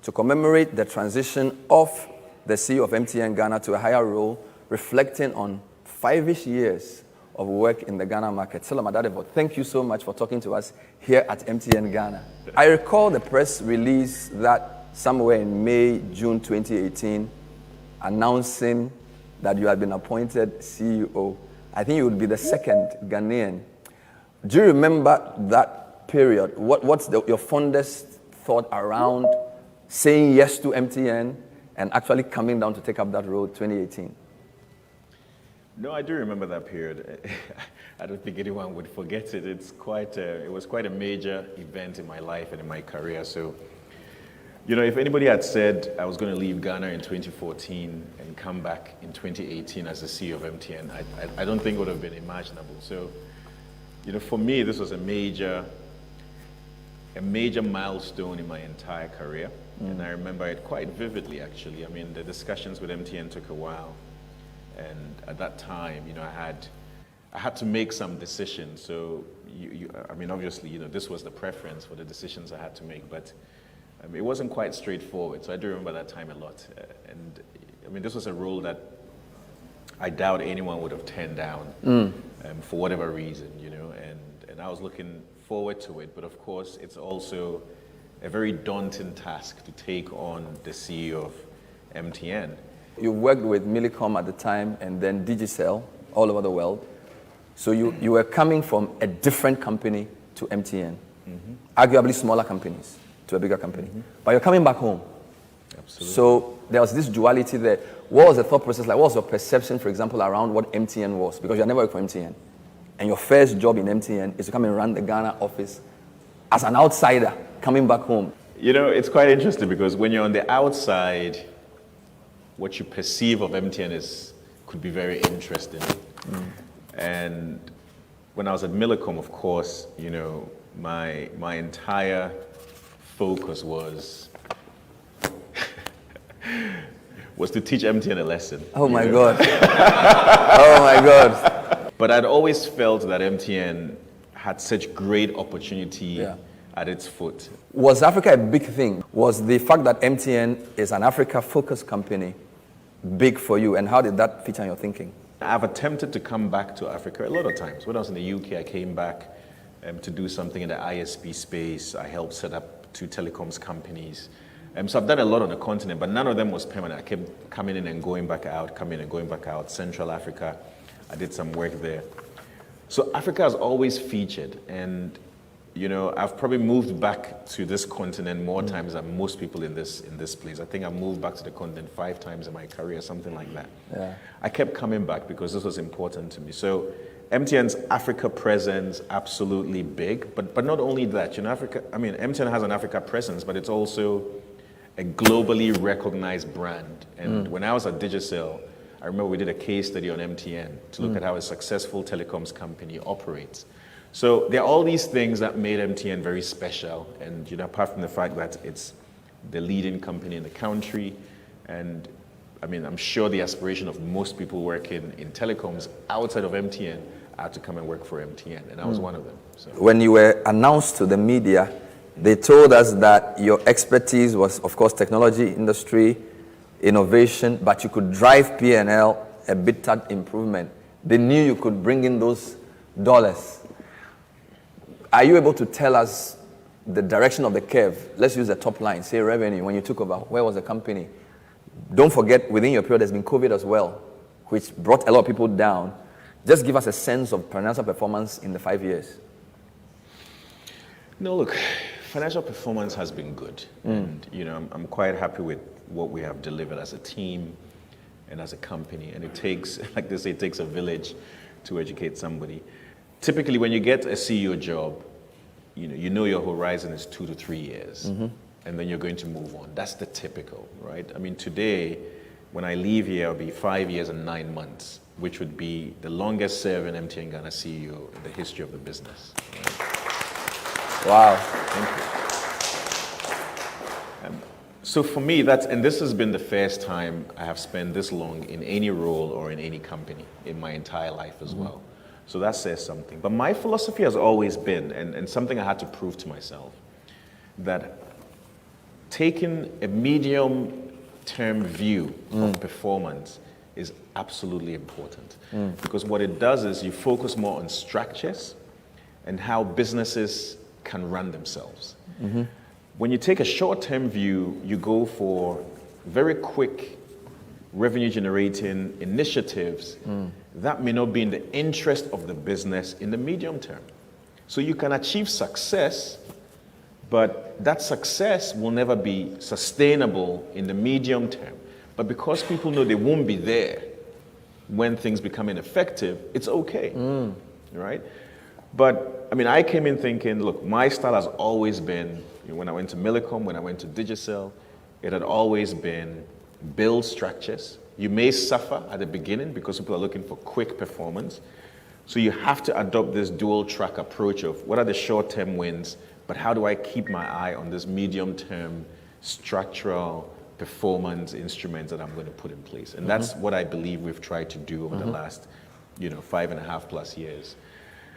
to commemorate the transition of the CEO of MTN Ghana to a higher role, reflecting on 5-ish years of work in the Ghana market. Salam Adadebo, thank you so much for talking to us here at MTN Ghana. I recall the press release that somewhere in May, June 2018, announcing that you had been appointed CEO. I think you would be the second Ghanaian. Do you remember that period? What's your fondest thought around saying yes to MTN and actually coming down to take up that role 2018? No, I do remember that period. I don't think anyone would forget it. It was quite a major event in my life and in my career. So, if anybody had said I was going to leave Ghana in 2014 and come back in 2018 as the CEO of MTN, I don't think it would have been imaginable. So, for me, this was a major milestone in my entire career. And I remember it quite vividly, actually. I mean, the discussions with MTN took a while. And at that time, I had to make some decisions. So, obviously, this was the preference for the decisions I had to make, but it wasn't quite straightforward. So I do remember that time a lot. This was a role that I doubt anyone would have turned down for whatever reason, and I was looking forward to it. But of course, it's also a very daunting task to take on the CEO of MTN. You worked with Millicom at the time and then Digicel all over the world. So you were coming from a different company to MTN, arguably smaller companies to a bigger company. But you're coming back home. Absolutely. So there was this duality there. What was the thought process like? What was your perception, for example, around what MTN was? Because you never worked for MTN. And your first job in MTN is to come and run the Ghana office as an outsider coming back home. It's quite interesting because when you're on the outside, what you perceive of MTN could be very interesting. And when I was at Millicom, of course, my entire focus was to teach MTN a lesson. Oh my God. Oh my God. But I'd always felt that MTN had such great opportunity at its foot. Was Africa a big thing? Was the fact that MTN is an Africa-focused company big for you, and how did that feature in your thinking? I've attempted to come back to Africa a lot of times. When I was in the UK, I came back to do something in the ISP space. I helped set up 2 telecoms companies. So I've done a lot on the continent, but none of them was permanent. I kept coming in and going back out, coming and going back out. Central Africa, I did some work there. So Africa has always featured, and I've probably moved back to this continent more times than most people in this place. I think I've moved back to the continent 5 times in my career, something like that. Yeah. I kept coming back because this was important to me. So MTN's Africa presence, absolutely big, but not only that. MTN has an Africa presence, but it's also a globally recognized brand. And when I was at Digicel, I remember we did a case study on MTN to look at how a successful telecoms company operates. So there are all these things that made MTN very special, and apart from the fact that it's the leading company in the country, and I'm sure the aspiration of most people working in telecoms outside of MTN are to come and work for MTN, and I was one of them. So. When you were announced to the media, they told us that your expertise was, of course, technology industry, innovation, but you could drive P&L, EBITDA improvement. They knew you could bring in those dollars. Are you able to tell us the direction of the curve? Let's use the top line, say revenue. When you took over, where was the company? Don't forget, within your period, there's been COVID as well, which brought a lot of people down. Just give us a sense of financial performance in the 5 years. No, look, financial performance has been good. And, I'm quite happy with what we have delivered as a team and as a company. And it takes, like they say, it takes a village to educate somebody. Typically, when you get a CEO job, you know your horizon is 2 to 3 years, and then you're going to move on. That's the typical, right? Today, when I leave here, I'll be 5 years and 9 months, which would be the longest serving MTN Ghana CEO in the history of the business. Right? Wow. Thank you. So for me, and this has been the first time I have spent this long in any role or in any company in my entire life as well. So that says something. But my philosophy has always been, and something I had to prove to myself, that taking a medium-term view of performance is absolutely important. Because what it does is you focus more on structures and how businesses can run themselves. When you take a short-term view, you go for very quick revenue-generating initiatives that may not be in the interest of the business in the medium term. So you can achieve success, but that success will never be sustainable in the medium term. But because people know they won't be there when things become ineffective, it's okay, right? But I mean, I came in thinking, look, my style has always been, when I went to Millicom, when I went to Digicel, it had always been build structures. You may suffer at the beginning because people are looking for quick performance. So you have to adopt this dual track approach of what are the short-term wins, but how do I keep my eye on this medium-term structural performance instruments that I'm going to put in place? And that's what I believe we've tried to do over the last, 5.5+ years.